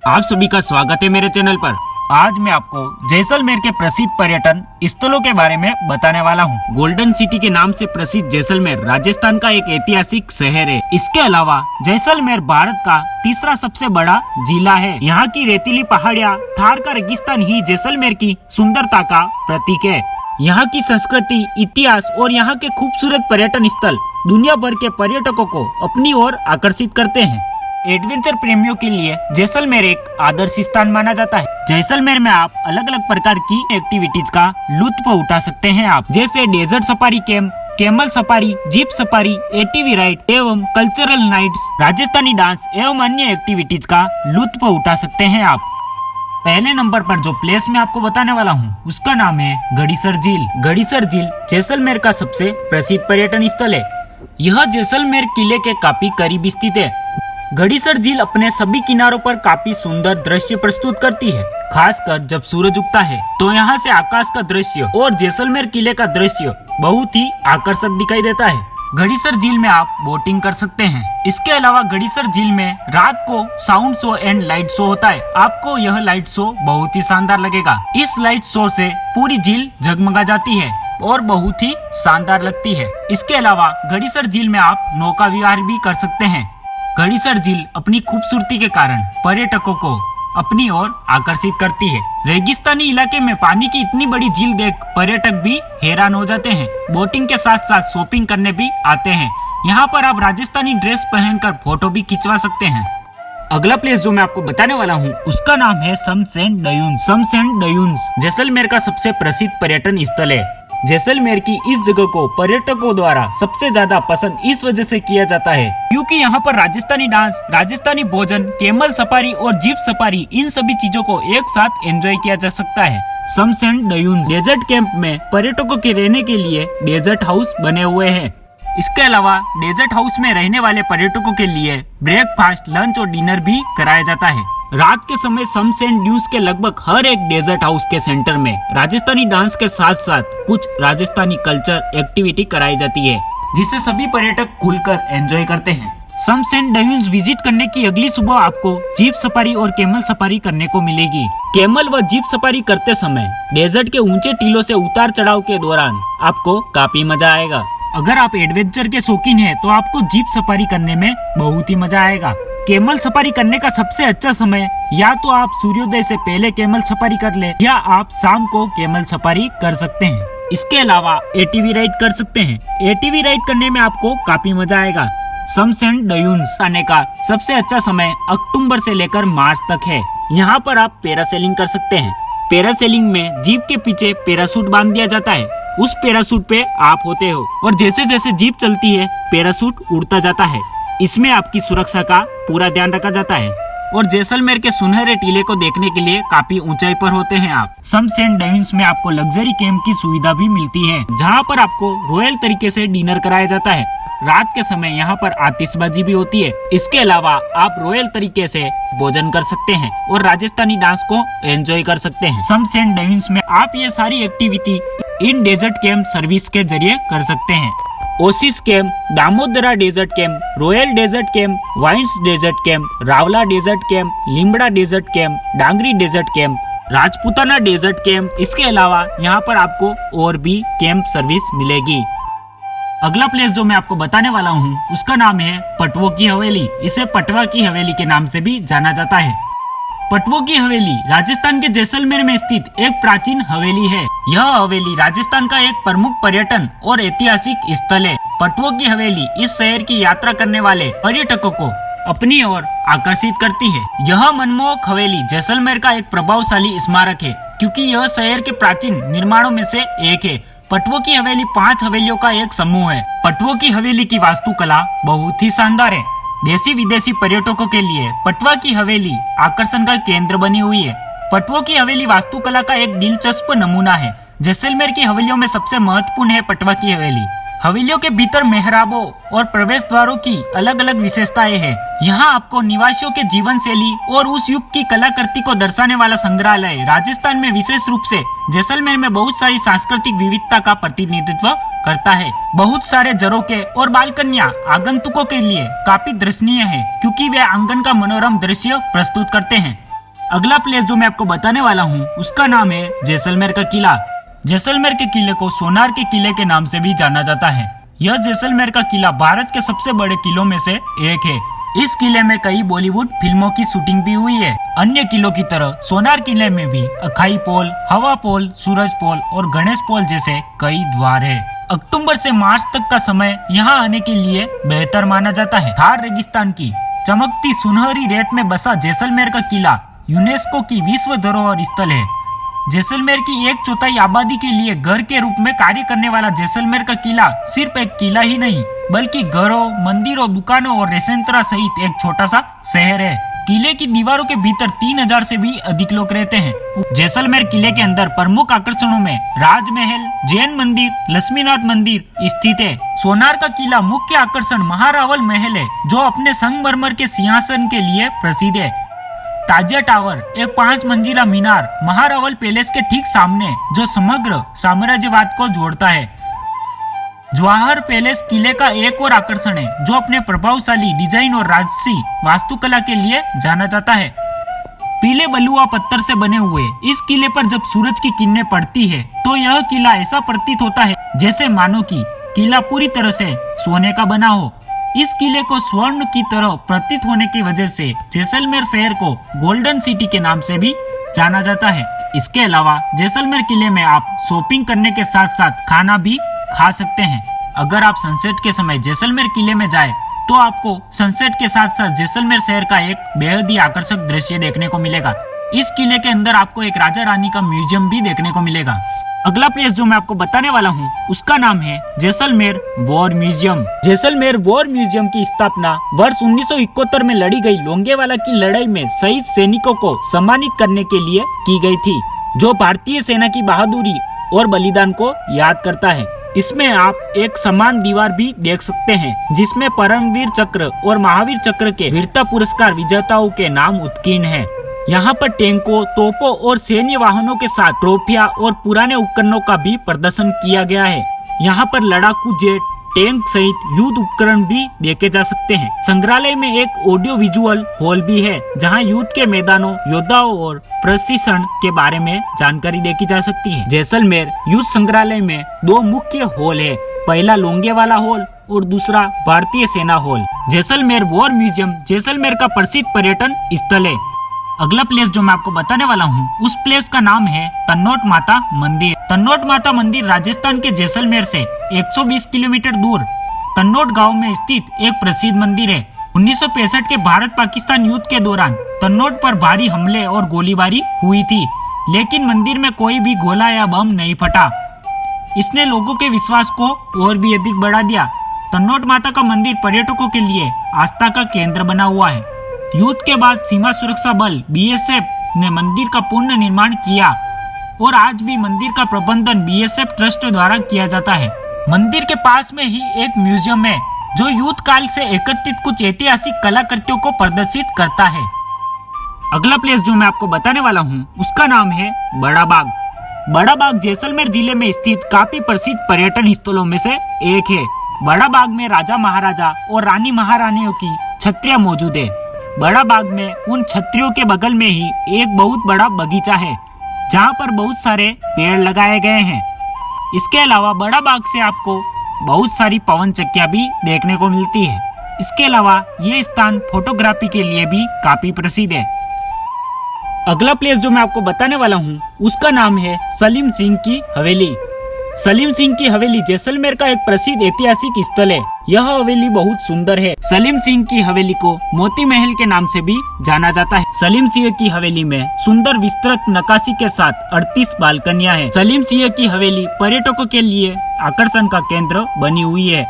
आप सभी का स्वागत है मेरे चैनल पर। आज मैं आपको जैसलमेर के प्रसिद्ध पर्यटन स्थलों के बारे में बताने वाला हूँ। गोल्डन सिटी के नाम से प्रसिद्ध जैसलमेर राजस्थान का एक ऐतिहासिक शहर है। इसके अलावा जैसलमेर भारत का तीसरा सबसे बड़ा जिला है। यहाँ की रेतीली पहाड़ियाँ, थार का रेगिस्तान ही जैसलमेर की सुंदरता का प्रतीक है। यहाँ की संस्कृति, इतिहास और यहाँ के खूबसूरत पर्यटन स्थल दुनिया भर के पर्यटकों को अपनी ओर आकर्षित करते हैं। एडवेंचर प्रेमियों के लिए जैसलमेर एक आदर्श स्थान माना जाता है। जैसलमेर में आप अलग अलग प्रकार की एक्टिविटीज का लुत्फ उठा सकते हैं आप, जैसे desert safari camp, camel safari, jeep safari, ATV ride एवं कल्चरल नाइट्स, राजस्थानी डांस एवं अन्य एक्टिविटीज का लुत्फ उठा सकते हैं आप। पहले नंबर पर जो प्लेस मैं आपको बताने वाला हूँ उसका नाम है गड़ीसर झील। गड़ीसर झील जैसलमेर का सबसे प्रसिद्ध पर्यटन स्थल है। यह जैसलमेर किले के काफी करीब स्थित है। गड़ीसर झील अपने सभी किनारों पर काफी सुंदर दृश्य प्रस्तुत करती है, खासकर जब सूरज उगता है तो यहाँ से आकाश का दृश्य और जैसलमेर किले का दृश्य बहुत ही आकर्षक दिखाई देता है। गड़ीसर झील में आप बोटिंग कर सकते हैं। इसके अलावा गड़ीसर झील में रात को sound show and light show होता है। आपको यह लाइट शो बहुत ही शानदार लगेगा। इस लाइट शो से पूरी झील जगमगा जाती है और बहुत ही शानदार लगती है। इसके अलावा गड़ीसर झील में आप नौका विहार भी कर सकते हैं। गड़ीसर झील अपनी खूबसूरती के कारण पर्यटकों को अपनी ओर आकर्षित करती है। रेगिस्तानी इलाके में पानी की इतनी बड़ी झील देख पर्यटक भी हैरान हो जाते हैं। बोटिंग के साथ साथ शॉपिंग करने भी आते हैं। यहाँ पर आप राजस्थानी ड्रेस पहनकर फोटो भी खिंचवा सकते हैं। अगला प्लेस जो मैं आपको बताने वाला हूँ उसका नाम है शमशेर डयून्स। शमशेर डयून्स जैसलमेर का सबसे प्रसिद्ध पर्यटन स्थल है। जैसलमेर की इस जगह को पर्यटकों द्वारा सबसे ज्यादा पसंद इस वजह से किया जाता है क्योंकि यहाँ पर राजस्थानी डांस, राजस्थानी भोजन, कैमल सफारी और जीप सफारी, इन सभी चीजों को एक साथ एंजॉय किया जा सकता है। शमशेर डयून्स डेजर्ट कैंप में पर्यटकों के रहने के लिए डेजर्ट हाउस बने हुए हैं। इसके अलावा डेजर्ट हाउस में रहने वाले पर्यटकों के लिए ब्रेकफास्ट, लंच और डिनर भी कराया जाता है। रात के समय शमशेर डयून्स के लगभग हर एक डेजर्ट हाउस के सेंटर में राजस्थानी डांस के साथ साथ कुछ राजस्थानी कल्चर एक्टिविटी कराई जाती है, जिसे सभी पर्यटक खुलकर एंजॉय करते हैं। शमशेर डयून्स विजिट करने की अगली सुबह आपको जीप सफारी और कैमल सफारी करने को मिलेगी। कैमल व जीप सफारी करते समय डेजर्ट के ऊंचे टीलों से उतार चढ़ाव के दौरान आपको काफी मजा आएगा। अगर आप एडवेंचर के शौकीन हैं तो आपको जीप सफारी करने में बहुत ही मजा आएगा। कैमल सफारी करने का सबसे अच्छा समय या तो आप सूर्योदय से पहले कैमल सफारी कर ले या आप शाम को कैमल सफारी कर सकते हैं। इसके अलावा एटीवी राइड कर सकते हैं। एटीवी राइड करने में आपको काफी मजा आएगा। शमशेर डयून्स आने का सबसे अच्छा समय अक्टूबर से लेकर मार्च तक है। यहाँ पर आप पैरासेलिंग कर सकते हैं। पैरासेलिंग में जीप के पीछे पैराशूट बांध दिया जाता है। उस पैराशूट पे आप होते हो और जैसे जैसे जीप चलती है पैराशूट उड़ता जाता है। इसमें आपकी सुरक्षा का पूरा ध्यान रखा जाता है और जैसलमेर के सुनहरे टीले को देखने के लिए काफी ऊंचाई पर होते हैं आप। शमशेर डयून्स में आपको लग्जरी कैंप की सुविधा भी मिलती है, जहां पर आपको रॉयल तरीके से डिनर कराया जाता है। रात के समय यहाँ पर आतिशबाजी भी होती है। इसके अलावा आप रॉयल तरीके से भोजन कर सकते हैं और राजस्थानी डांस को एंजॉय कर सकते हैं। शमशेर डयून्स में आप ये सारी एक्टिविटी इन डेजर्ट कैंप सर्विस के जरिए कर सकते हैं। Oasis camp, Damodara desert camp, Royal desert camp, Vines desert camp, Rawla desert camp, Limbda desert camp, Dangri desert camp, Rajputana desert camp. इसके अलावा यहाँ पर आपको और भी कैंप सर्विस मिलेगी। अगला प्लेस जो मैं आपको बताने वाला हूँ उसका नाम है पटवों की हवेली। इसे पटवा की हवेली के नाम से भी जाना जाता है। पटवों की हवेली राजस्थान के जैसलमेर में स्थित एक प्राचीन हवेली है। यह हवेली राजस्थान का एक प्रमुख पर्यटन और ऐतिहासिक स्थल है। पटवों की हवेली इस शहर की यात्रा करने वाले पर्यटकों को अपनी ओर आकर्षित करती है। यह मनमोहक हवेली जैसलमेर का एक प्रभावशाली स्मारक है क्योंकि यह शहर के प्राचीन निर्माणों में से एक है। पटवों की हवेली 5 हवेलियों का एक समूह है। पटवों की हवेली की वास्तुकला बहुत ही शानदार है। देशी विदेशी पर्यटकों के लिए पटवा की हवेली आकर्षण का केंद्र बनी हुई है। पटवों की हवेली वास्तुकला का एक दिलचस्प नमूना है। जैसलमेर की हवेलियों में सबसे महत्वपूर्ण है पटवा की हवेली। हवेलियों के भीतर मेहराबों और प्रवेश द्वारों की अलग अलग विशेषताएं हैं। यहाँ आपको निवासियों के जीवन शैली और उस युग की कलाकृति को दर्शाने वाला संग्रहालय राजस्थान में विशेष रूप से जैसलमेर में बहुत सारी सांस्कृतिक विविधता का प्रतिनिधित्व करता है। बहुत सारे झरोखे और बालकनियां आगंतुकों के लिए काफी दर्शनीय है क्योंकि वे आंगन का मनोरम दृश्य प्रस्तुत करते हैं। अगला प्लेस जो मैं आपको बताने वाला हूँ उसका नाम है जैसलमेर का किला। जैसलमेर के किले को सोनार के किले के नाम से भी जाना जाता है। यह जैसलमेर का किला भारत के सबसे बड़े किलों में से एक है। इस किले में कई बॉलीवुड फिल्मों की शूटिंग भी हुई है। अन्य किलों की तरह सोनार किले में भी अखाई पोल, हवा पोल, सूरज पोल और गणेश पोल जैसे कई द्वार है। अक्टूबर से मार्च तक का समय यहाँ आने के लिए बेहतर माना जाता है। थार रेगिस्तान की चमकती सुनहरी रेत में बसा जैसलमेर का किला यूनेस्को की विश्व धरोहर स्थल है। जैसलमेर की 1/4 आबादी के लिए घर के रूप में कार्य करने वाला जैसलमेर का किला सिर्फ एक किला ही नहीं बल्कि घरों, मंदिरों, दुकानों और रेस्तरां सहित एक छोटा सा शहर है। किले की दीवारों के भीतर 3000 से भी अधिक लोग रहते हैं। जैसलमेर किले के अंदर प्रमुख आकर्षणों में राजमहल, जैन मंदिर, लक्ष्मीनाथ मंदिर स्थित है। सोनार का किला मुख्य आकर्षण महारावल महल है जो अपने संगमरमर के सिंहासन के लिए प्रसिद्ध है। ताजिया टावर एक 5 मंजिला मीनार महारावल पैलेस के ठीक सामने जो समग्र साम्राज्यवाद को जोड़ता है। जवाहर पैलेस किले का एक और आकर्षण है जो अपने प्रभावशाली डिजाइन और राजसी वास्तुकला के लिए जाना जाता है। पीले बलुआ पत्थर से बने हुए इस किले पर जब सूरज की किरणें पड़ती है तो यह किला ऐसा प्रतीत होता है जैसे मानो कि किला पूरी तरह से सोने का बना हो। इस किले को स्वर्ण की तरह प्रतीत होने की वजह से जैसलमेर शहर को गोल्डन सिटी के नाम से भी जाना जाता है। इसके अलावा जैसलमेर किले में आप शॉपिंग करने के साथ साथ खाना भी खा सकते हैं। अगर आप सनसेट के समय जैसलमेर किले में जाए तो आपको सनसेट के साथ साथ जैसलमेर शहर का एक बेहद ही आकर्षक दृश्य देखने को मिलेगा। इस किले के अंदर आपको एक राजा रानी का म्यूजियम भी देखने को मिलेगा। अगला प्लेस जो मैं आपको बताने वाला हूँ उसका नाम है Jaisalmer war museum. Jaisalmer war museum की स्थापना वर्ष 1971 में लड़ी गई लोंगेवाला की लड़ाई में शहीद सैनिकों को सम्मानित करने के लिए की गई थी, जो भारतीय सेना की बहादुरी और बलिदान को याद करता है। इसमें आप एक समान दीवार भी देख सकते हैं जिसमें परमवीर चक्र और महावीर चक्र के वीरता पुरस्कार विजेताओं के नाम उत्कीर्ण हैं। यहाँ पर टैंकों, तोपों और सैन्य वाहनों के साथ ट्रॉफियां और पुराने उपकरणों का भी प्रदर्शन किया गया है। यहाँ पर लड़ाकू जेट, टैंक सहित युद्ध उपकरण भी देखे जा सकते हैं। संग्रहालय में एक ऑडियो विजुअल हॉल भी है जहाँ युद्ध के मैदानों, योद्धाओं और प्रशिक्षण के बारे में जानकारी देखी जा सकती है। जैसलमेर युद्ध संग्रहालय में 2 मुख्य हॉल है, पहला लोंगेवाला हॉल और दूसरा भारतीय सेना hall. Jaisalmer war museum Jaisalmer का प्रसिद्ध पर्यटन स्थल है। अगला प्लेस जो मैं आपको बताने वाला हूँ उस प्लेस का नाम है तन्नोट माता मंदिर। तन्नोट माता मंदिर राजस्थान के जैसलमेर से 120 किलोमीटर दूर तन्नोट गांव में स्थित एक प्रसिद्ध मंदिर है। 1965 के भारत पाकिस्तान युद्ध के दौरान तन्नोट पर भारी हमले और गोलीबारी हुई थी, लेकिन मंदिर में कोई भी गोला या बम नहीं फटा। इसने लोगों के विश्वास को और भी अधिक बढ़ा दिया। तन्नोट माता का मंदिर पर्यटकों के लिए आस्था का केंद्र बना हुआ है। युद्ध के बाद सीमा सुरक्षा बल BSF ने मंदिर का पुनः निर्माण किया और आज भी मंदिर का प्रबंधन BSF ट्रस्ट द्वारा किया जाता है। मंदिर के पास में ही एक म्यूजियम है जो युद्ध काल से एकत्रित कुछ ऐतिहासिक कलाकृतियों को प्रदर्शित करता है। अगला प्लेस जो मैं आपको बताने वाला हूँ उसका नाम है बड़ा बाग। बड़ा बाग जैसलमेर जिले में स्थित काफी प्रसिद्ध पर्यटन स्थलों में से एक है। बड़ा बाग में राजा महाराजा और रानी महारानियों की छत्रियां मौजूद है। बड़ा बाग में उन छतरियों के बगल में ही एक बहुत बड़ा बगीचा है जहाँ पर बहुत सारे पेड़ लगाए गए हैं। इसके अलावा बड़ा बाग से आपको बहुत सारी पवन चक्कियां भी देखने को मिलती है। इसके अलावा ये स्थान फोटोग्राफी के लिए भी काफी प्रसिद्ध है। अगला प्लेस जो मैं आपको बताने वाला हूँ उसका नाम है सलीम सिंह की हवेली। सलीम सिंह की हवेली जैसलमेर का एक प्रसिद्ध ऐतिहासिक स्थल है। यह हवेली बहुत सुंदर है। सलीम सिंह की हवेली को मोती महल के नाम से भी जाना जाता है। सलीम सिंह की हवेली में सुंदर विस्तृत नक्काशी के साथ 38 बालकनियां हैं। सलीम सिंह की हवेली पर्यटकों के लिए आकर्षण का केंद्र बनी हुई है।